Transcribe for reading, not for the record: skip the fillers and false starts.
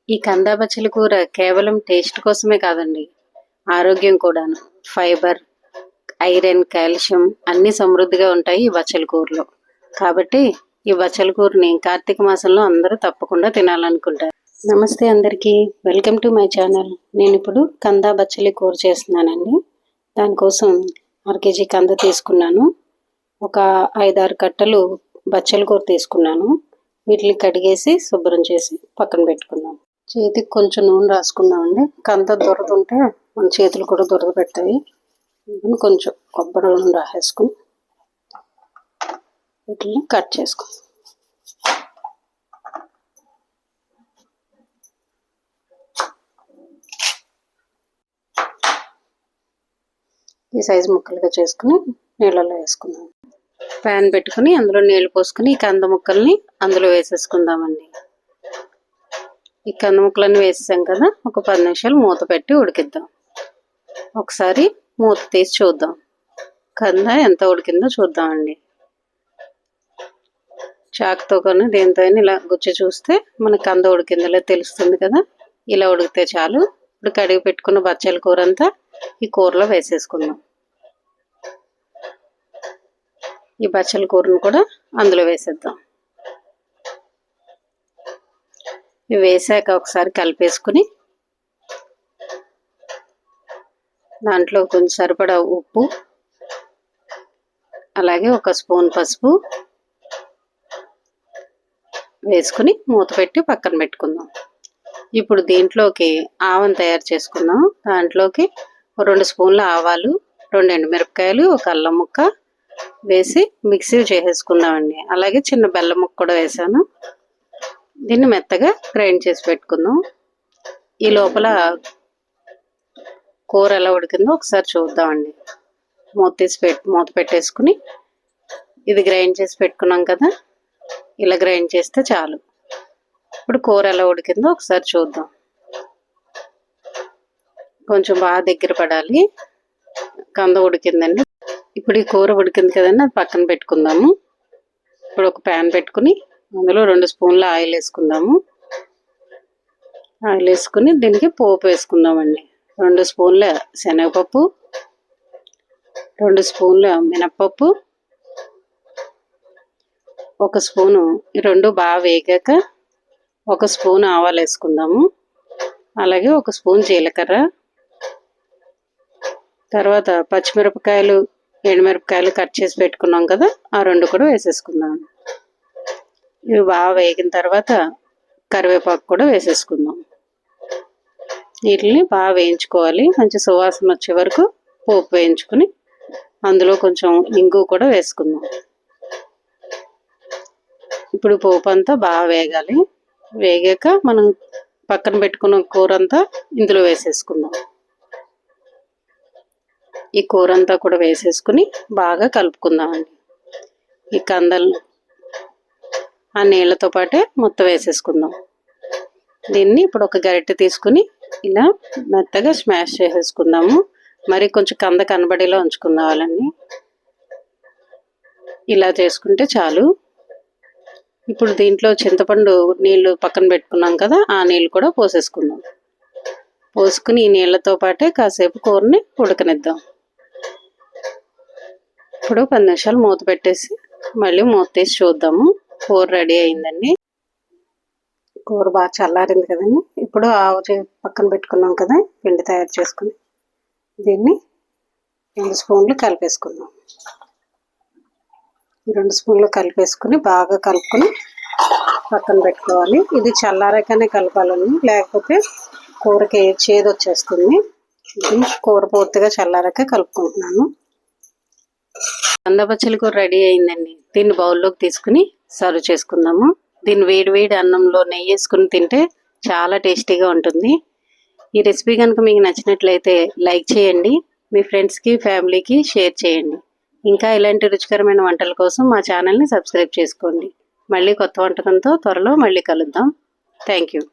ఈ కందా బచ్చలి కూర కేవలం టేస్ట్ కోసమే కాదండి, ఆరోగ్యం కూడాను. ఫైబర్, ఐరన్, కాల్షియం అన్ని సమృద్ధిగా ఉంటాయి ఈ బచ్చలి కూరలో. కాబట్టి ఈ బచ్చలి కూరని కార్తీక మాసంలో అందరూ తప్పకుండా తినాలనుకుంటారు. నమస్తే అందరికీ, వెల్కమ్ టు మై ఛానల్. నేను ఇప్పుడు కందా బచ్చలి కూర చేస్తున్నానండి. దానికోసం 1 కేజీ కంద తీసుకున్నాను. ఒక 5-6 కట్టలు బచ్చలి కూర తీసుకున్నాను. వీటిని కడిగేసి శుభ్రం చేసి పక్కన పెట్టుకున్నాను. చేతికి కొంచెం నూనె రాసుకున్నామండి. కంద దొరదుంటే మన చేతులు కూడా దురద పెడతాయి. కొంచెం కొబ్బరి నూనె రాసేసుకుని వీటిని కట్ చేసుకుందాం. ఈ సైజు ముక్కలుగా చేసుకుని నీళ్ళలో వేసుకుందాం. ప్యాన్ పెట్టుకుని అందులో నీళ్ళు పోసుకుని ఈ కంద ముక్కల్ని అందులో వేసేసుకుందామండి. ఈ కంద ముక్కలన్నీ వేసాం కదా, ఒక 10 నిమిషాలు మూత పెట్టి ఉడికిద్దాం. ఒకసారి మూత తీసి చూద్దాం, కంద ఎంత ఉడికిందో చూద్దామండి. చాకుతో కానీ దేంతో అయినా ఇలా గుచ్చి చూస్తే మన కంద ఉడికిందో తెలుస్తుంది కదా. ఇలా ఉడికితే చాలు. ఇప్పుడు కడిగి పెట్టుకున్న బచ్చలి కూర అంతా ఈ కూరలో వేసేసుకుందాం. ఈ బచ్చలి కూరను కూడా అందులో వేసేద్దాం. ఇవి వేసాక ఒకసారి కలిపేసుకుని దాంట్లో కొంచెం సరిపడా ఉప్పు, అలాగే 1 స్పూన్ పసుపు వేసుకుని మూత పెట్టి పక్కన పెట్టుకుందాం. ఇప్పుడు దీంట్లోకి ఆవం తయారు చేసుకుందాం. దాంట్లోకి 2 స్పూన్ల ఆవాలు, 2 ఎండుమిరపకాయలు, 1 అల్లం ముక్క వేసి మిక్సీ చేసేసుకుందామండి. అలాగే చిన్న బెల్లం ముక్క కూడా వేసాను. దీన్ని మెత్తగా గ్రైండ్ చేసి పెట్టుకుందాం. ఈ లోపల కూర ఎలా ఉడికిందో ఒకసారి చూద్దామండి. మూత పెట్టేసుకుని ఇది గ్రైండ్ చేసి పెట్టుకున్నాం కదా, ఇలా గ్రైండ్ చేస్తే చాలు. ఇప్పుడు కూర ఎలా ఉడికిందో ఒకసారి చూద్దాం. కొంచెం బాగా దగ్గర పడాలి. కంద ఉడికిందండి. ఇప్పుడు ఈ కూర ఉడికింది కదండి, అది పక్కన పెట్టుకుందాము. ఇప్పుడు ఒక ప్యాన్ పెట్టుకుని అందులో 2 స్పూన్ల ఆయిల్ వేసుకుందాము. ఆయిల్ వేసుకుని దీనికి పోపు వేసుకుందామండి. 2 స్పూన్ల శనగపప్పు, 2 స్పూన్ల మినప్పప్పు, 1 స్పూను. ఈ 2 బాగా వేగాక 1 స్పూన్ ఆవాలు వేసుకుందాము. అలాగే 1 స్పూన్ జీలకర్ర, తర్వాత పచ్చిమిరపకాయలు, ఎండుమిరపకాయలు కట్ చేసి పెట్టుకున్నాం కదా, ఆ 2 కూడా వేసేసుకుందాం. ఇవి బాగా వేగిన తర్వాత కరివేపాకు కూడా వేసేసుకుందాం. వీటిని బాగా వేయించుకోవాలి. మంచి సువాసన వచ్చే వరకు పోపు వేయించుకుని అందులో కొంచెం ఇంగు కూడా వేసుకుందాం. ఇప్పుడు పోపు అంతా బాగా వేగాలి. వేగాక మనం పక్కన పెట్టుకున్న కూర అంతా ఇందులో వేసేసుకుందాం. ఈ కూర అంతా కూడా వేసేసుకుని బాగా కలుపుకుందామండి. ఈ కందలు ఆ నీళ్ళతో పాటే మొత్తం వేసేసుకుందాం. దీన్ని ఇప్పుడు ఒక గరిటె తీసుకుని ఇలా మెత్తగా స్మాష్ చేసేసుకుందాము. మరి కొంచెం కంద కనబడేలా ఉంచుకుందామండి. ఇలా చేసుకుంటే చాలు. ఇప్పుడు దీంట్లో చింతపండు నీళ్లు పక్కన పెట్టుకున్నాం కదా, ఆ నీళ్ళు కూడా పోసేసుకుందాం. పోసుకుని ఈ నీళ్ళతో పాటే కాసేపు కూరని ఉడకనిద్దాం. ఇప్పుడు 10 నిమిషాలు మూత పెట్టేసి మళ్ళీ మూత తీసి చూద్దాము. కూర రెడీ అయిందండి. కూర బాగా చల్లారింది కదండి. ఇప్పుడు ఆవు పక్కన పెట్టుకున్నాం కదా, పిండి తయారు చేసుకుని దీన్ని 2 స్పూన్లు కలిపేసుకుందాం. 2 స్పూన్లు కలిపేసుకుని బాగా కలుపుకొని పక్కన పెట్టుకోవాలి. ఇది చల్లారాకనే కలపాలండి, లేకపోతే కూరకి చేదు వచ్చేస్తుంది. కూర పూర్తిగా చల్లారాక కలుపుకుంటున్నాను. కంద బచ్చలి కూర రెడీ అయిందండి. దీన్ని బౌల్లోకి తీసుకుని సర్వ్ చేసుకుందాము. దీన్ని వేడి అన్నంలో నెయ్యి వేసుకుని తింటే చాలా టేస్టీగా ఉంటుంది. ఈ రెసిపీ కనుక మీకు నచ్చినట్లయితే లైక్ చేయండి, మీ ఫ్రెండ్స్కి, ఫ్యామిలీకి షేర్ చేయండి. ఇంకా ఇలాంటి రుచికరమైన వంటల కోసం మా ఛానల్ని సబ్స్క్రైబ్ చేసుకోండి. మళ్ళీ కొత్త వంటకంతో త్వరలో మళ్ళీ కలుద్దాం. Thank you.